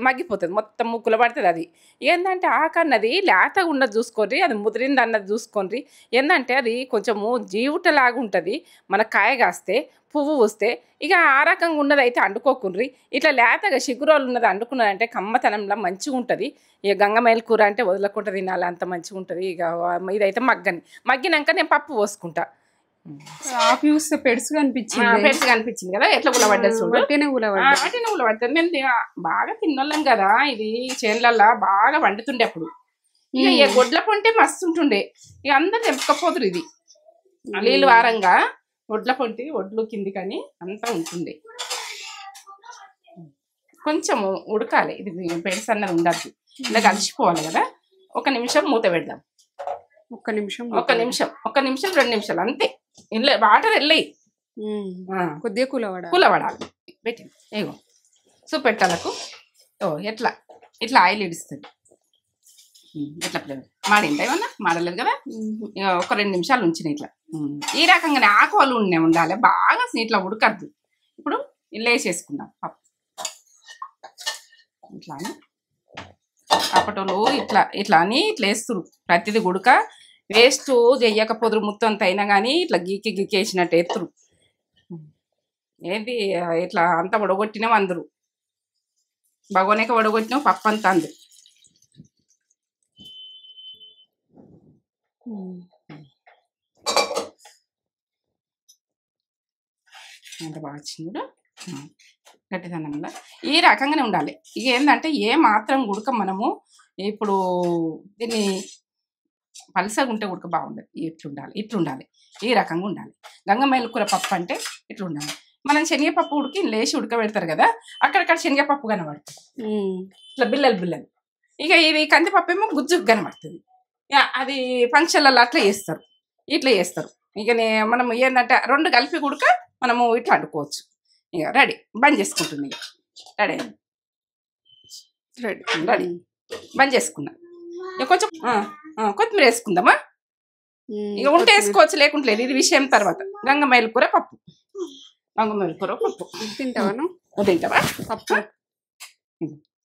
మగ్గిపోతుంది. మొత్తం ముక్కులు పడుతుంది. అది ఏంటంటే ఆకన్నది లేతగా ఉన్నది చూసుకోండి, అది ముదిరింది అన్నది చూసుకోండి. ఏంటంటే అది కొంచెము జీవుటలాగా ఉంటుంది. మన కాయ కాస్తే పువ్వు పూస్తే ఇక ఆ రకంగా ఉన్నది అయితే అండుకోకుండ్రి. ఇట్లా లేతగా చిగురోలు ఉన్నది అండుకున్నదంటే కమ్మతనంలో మంచిగా ఉంటుంది. ఇక గంగమేల కూర అంటే వదలకుండా తినాలి, అంత మంచిగా ఉంటుంది. ఇక ఇదైతే మగ్గినాక నేను పప్పు పోసుకుంటా.
చూస్తే పెడుసుగా
అనిపించింది కదా, ఎట్లా ఉలబడుతుంది. మేము బాగా తిన్నోళ్ళం కదా, ఇది చేనులల్లో బాగా వండుతుండే అప్పుడు. ఇక గొడ్ల పొంటే మస్తు ఉంటుండే. ఇక అందరు తెంపకపోదురు. ఇది నీళ్ళు వారంగా ఒడ్ల పొంటి ఒడ్లు కింది కానీ అంతా ఉంటుండే. కొంచెం ఉడకాలి. ఇది పెడుసు అన్నది ఉండద్దు. ఇలా కలిసిపోవాలి కదా. 1 నిమిషం మూత పెడదాం.
1 నిమిషం
2 నిమిషాలు అంతే. వాటర్ వెళ్ళాయి
కొద్దిగా
కూలబడాలి. పెట్టింది ఏగో చూపెట్టాలకు. ఇట్లా ఆయిల్ ఇడుస్తుంది. ఎట్లా మాడిందా? ఏమన్నా మాడలేదు కదా. ఇక 1-2 నిమిషాలు ఉంచిన ఇట్లా ఈ రకంగానే ఆకులు ఉండాలి. బాగా ఇట్లా ఉడకద్దు. ఇప్పుడు ఇలా వేసేసుకుందాం పప్పు. ఇట్లా అని అప్పటోళ్ళు ఇట్లా అని ఇట్లా వేస్తురు. ప్రతిదీ ఉడక వేస్ట్ చెయ్యకపోదురు. మొత్తం అంత అయినా కానీ ఇట్లా గీకేసినట్టు ఎత్తురు. ఏంటి ఇట్లా అంతా వడగొట్టినాం అందరు. బగోనేక వడగొట్టినాం పప్పు అంతా అందరు. అంత బాగా వచ్చింది కూడా గట్టిదనంగా. ఈ రకంగానే ఉండాలి. ఇక ఏంటంటే ఏ మాత్రం ఉడక మనము ఇప్పుడు దీన్ని పలసగా ఉంటే ఉడక బాగుండదు. ఇట్లుండాలి. ఈ రకంగా ఉండాలి. గంగమేల కూర పప్పు అంటే ఇట్లుండాలి. మనం శనగపప్పు లేచి ఉడకబెడతారు కదా, అక్కడక్కడ శనగపప్పు కనబడుతుంది. ఇట్లా బిల్లలు. ఇక ఇది కందిపప్పు ఏమో గుజ్జు కనబడుతుంది. అది ఫంక్షన్లలో అట్లా చేస్తారు. ఇక మనం ఏంటంటే 2 కలిపి ఉడక మనము ఇట్లా వండుకోవచ్చు. ఇక రెడీ. బంద్ చేసుకుంటుంది. ఇక రెడీ బంద్ చేసుకున్నా. ఇక కొంచెం కొత్తిమీర వేసుకుందామా. ఇక ఉంటే వేసుకోవచ్చు, లేకుంటలేదు. ఇది విషయం తర్వాత. గంగమేల కూర పప్పు. తింటావా పప్పు?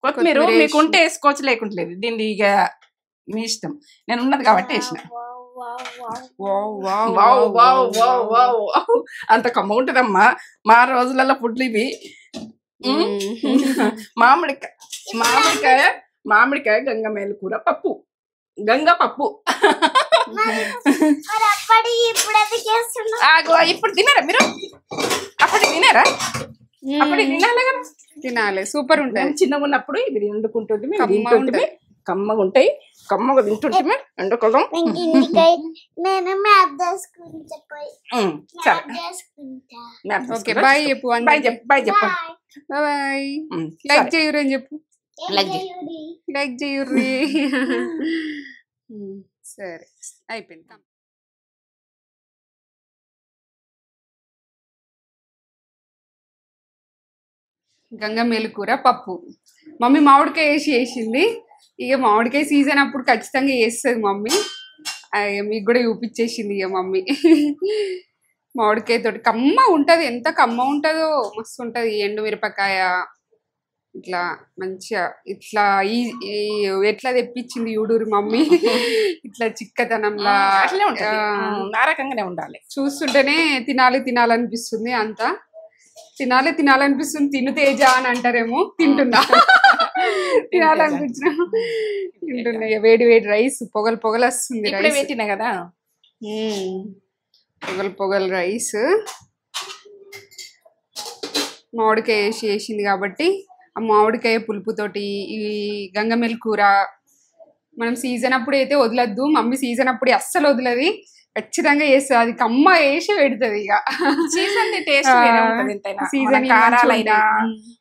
కొత్తిమీర మీకు ఉంటే వేసుకోవచ్చు, లేకుంటలేదు. దీన్ని ఇక మీ ఇష్టం. నేను ఉన్నది కాబట్టి వేసిన. అంత కమ్మ ఉంటుందమ్మా. మా రోజులలో ఫుడ్లు ఇవి. మామిడికాయ గంగమేల కూర పప్పు. పప్పు ఇప్పుడు తినారా మీరు? అప్పటి తినారా? అప్పటి తినాలి కదా.
తినాలి. సూపర్ ఉంటాయి.
చిన్నగా ఉన్నప్పుడు ఇవి వండుకుంటుంటే కమ్మగా ఉంటాయి. కమ్మగా తింటుంటే ఎండకాలం.
బాయ్ చెప్పు. లైక్ చేయరు అని చెప్పు. లైక్ చేయరు. సరే అయిపోయింది. గంగమేలు కూర పప్పు. మమ్మీ మామిడికాయ వేసింది. ఇక మామిడికాయ సీజన్ అప్పుడు ఖచ్చితంగా వేస్తుంది మమ్మీ. మీకు కూడా చూపించేసింది ఇక మమ్మీ. మామిడికాయ తోటి కమ్మ ఉంటుంది, ఎంత కమ్మ ఉంటుందో మస్తు ఉంటుంది. ఎండు మిరపకాయ ఇట్లా మంచిగా ఇట్లా ఎట్లా తెప్పించింది యూడూరి మమ్మీ. ఇట్లా చిక్కదనంలా
అట్లే ఉంటుంది, ఆ రకంగానే ఉండాలి.
చూస్తుంటేనే తినాలనిపిస్తుంది. అంతా తినాలనిపిస్తుంది. తిను తేజ అని అంటారేమో, తింటున్నా. తినాలనిపించిన తింటున్నా. వేడి వేడి రైస్ పొగలు వస్తుంది. రైస్
పెట్టినా కదా,
పొగలు రైస్. మామిడికాయ వేసింది కాబట్టి ఆ మామిడికాయ పులుపుతోటి ఈ గంగమేలు కూర మనం సీజన్ అప్పుడు అయితే వదలద్దు. మమ్మీ సీజన్ అప్పుడు అస్సలు వదలది, ఖచ్చితంగా చేస్తుంది. అది కమ్మ వేసి పెడుతుంది. ఇక
సీజన్ కారాలైనా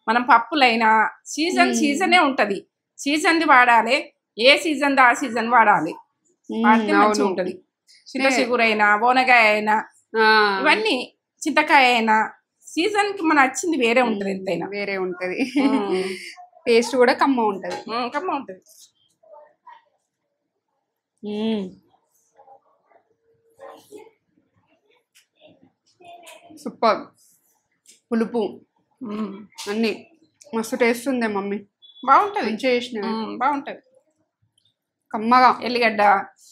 మనం పప్పులైనా సీజనే ఉంటది. సీజన్ది వాడాలి, ఏ సీజన్ ఆ సీజన్ వాడాలి, వాడితే మంచిగా ఉంటది. చింతచిగురు అయినా బోనకాయ అయినా ఇవన్నీ చింతకాయ అయినా సీజన్ కి మన వచ్చింది వేరే ఉంటది, ఎంతైనా
వేరే ఉంటది. టేస్ట్ కూడా కమ్మ ఉంటది. సూపర్. పులుపు అన్ని మస్తు టేస్ట్ ఉంది మమ్మీ.
బాగుంటది,
చేసిన
బాగుంటది.
కమ్మగా
ఎల్లిగడ్డ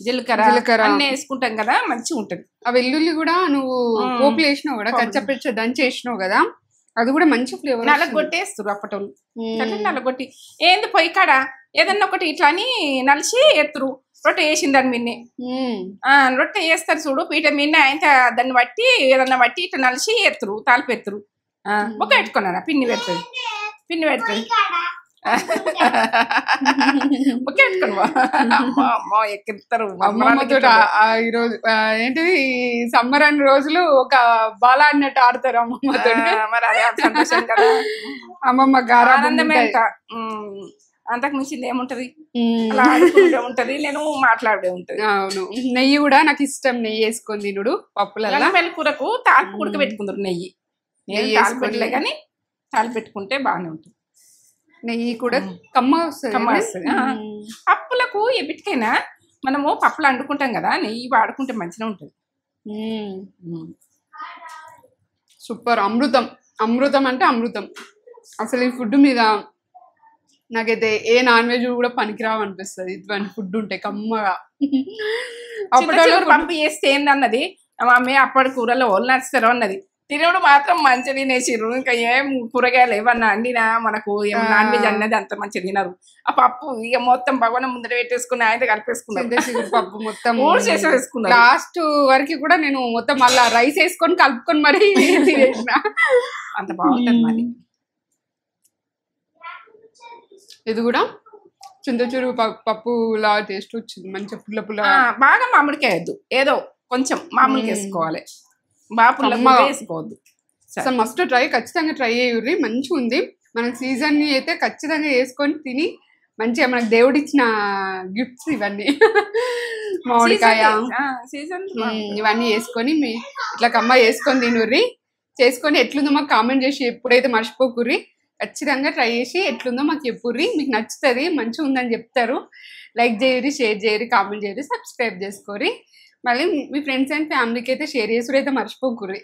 జీలకర్ర అన్నీ వేసుకుంటాం కదా, మంచిగా ఉంటది.
ఆ వెల్లుల్లి కూడా నువ్వు పోపులు వేసినావు కదా, కచ్చపెచ్చ దంచి వేసినావు కదా, అది కూడా మంచి ఫ్లేవర్.
నల్లగొట్టేస్తారు అప్పటోళ్ళు, నల్లగొట్టి ఏంది పొయ్యి కాడ ఏదన్నా ఒకటి ఇట్లా అని నలిసి ఎత్తురు. రొట్టె వేసింది దాని మిన్నే, రొట్టె వేస్తారు చూడు పీట మిన్న, ఆయన దాన్ని బట్టి ఏదన్నా బట్టి ఇట్లా నలిసి ఎత్తురు, తాలిపు ఎత్తురు. ఒక పెట్టుకున్నానా పిన్ని పెడుతుంది ఎక్కిస్తారు
ఈరోజు. ఏంటిది సమ్మర్ అన్ని రోజులు ఒక బాల అన్నట్టు ఆడతారు అమ్మమ్మతో. అమ్మమ్మ
ఆనందమే ఇంకా, అంతకు మించింది ఏముంటది. అలా ఆడుకుంటే ఉంటది, నేను మాట్లాడే ఉంటది.
అవును. నెయ్యి కూడా నాకు ఇష్టం, నెయ్యి వేసుకొని తినుడు పప్పులలో.
గంగమేలు కూరకు తాలిపు ఉడక పెట్టుకుంటారు, నెయ్యి తాలిపు పెట్టలే కానీ తాలిపు పెట్టుకుంటే బాగానే ఉంటుంది.
నెయ్యి కూడా కమ్మ వస్తుంది.
పప్పులకు ఎప్పటికైనా మనము పప్పులు వండుకుంటాం కదా, నెయ్యి వాడుకుంటే మంచిగా ఉంటుంది.
సూపర్. అమృతం అంటే అమృతం. అసలు ఈ ఫుడ్ మీద నాకైతే ఏ నాన్ వెజ్ కూడా పనికిరావు అనిపిస్తుంది. ఇటువంటి ఫుడ్ ఉంటే కమ్మగా.
పంపి చేస్తే ఏందన్నది మమ్మీ అప్పటి కూరలో వాళ్ళు నచ్చుతారు అన్నది. తినడు మాత్రం మంచిగా తినేసిర్రు. ఇంకా ఏం కూరగాయలు ఏమన్నా అండినా మనకు ఏం నాన్ వెజ్ అన్నది అంత మంచిగా తినరు. ఆ పప్పు ఇక మొత్తం భగవాన్ ముందర పెట్టేసుకుని ఆయన కలిపేసుకున్నారు.
పప్పు మొత్తం వేసుకున్నారు. లాస్ట్ వరకు కూడా నేను మొత్తం మళ్ళా రైస్ వేసుకొని కలుపుకొని మరి తినేసిన.
అంత బాగుంటుంది. మరి
ఇది కూడా చింతచూరు పప్పు లా టేస్ట్ వచ్చింది, మంచిగా పుల్ల
బాగా మామిడికాయ వద్దు, ఏదో కొంచెం మామూలుగా వేసుకోవాలి, వేసుకోవద్దు.
అసలు మస్ట్ ట్రై, ఖచ్చితంగా ట్రై అయ్యుర్రి. మంచిగా ఉంది. మనకి సీజన్ ని అయితే ఖచ్చితంగా వేసుకొని తిని మంచిగా మనకు దేవుడు ఇచ్చిన గిఫ్ట్స్ ఇవన్నీ. మామిడికాయ ఇవన్నీ వేసుకొని ఇట్లా కమ్మ వేసుకొని తినుర్రి. చేసుకొని ఎట్లుందో మాకు కామెంట్ చేసి ఎప్పుడైతే మర్చిపోకుర్రి. ఖచ్చితంగా ట్రై చేసి ఎట్లుందో మాకు చెప్పుర్రి. మీకు నచ్చుతుంది, మంచిగా ఉందని చెప్తారు. లైక్ చేయరి, షేర్ చేయరి, కామెంట్ చేయరి, సబ్స్క్రైబ్ చేసుకోరి. మళ్ళీ మీ ఫ్రెండ్స్ అండ్ ఫ్యామిలీకి అయితే షేర్ చేసుడు అయితే మర్చిపోకుర్రి.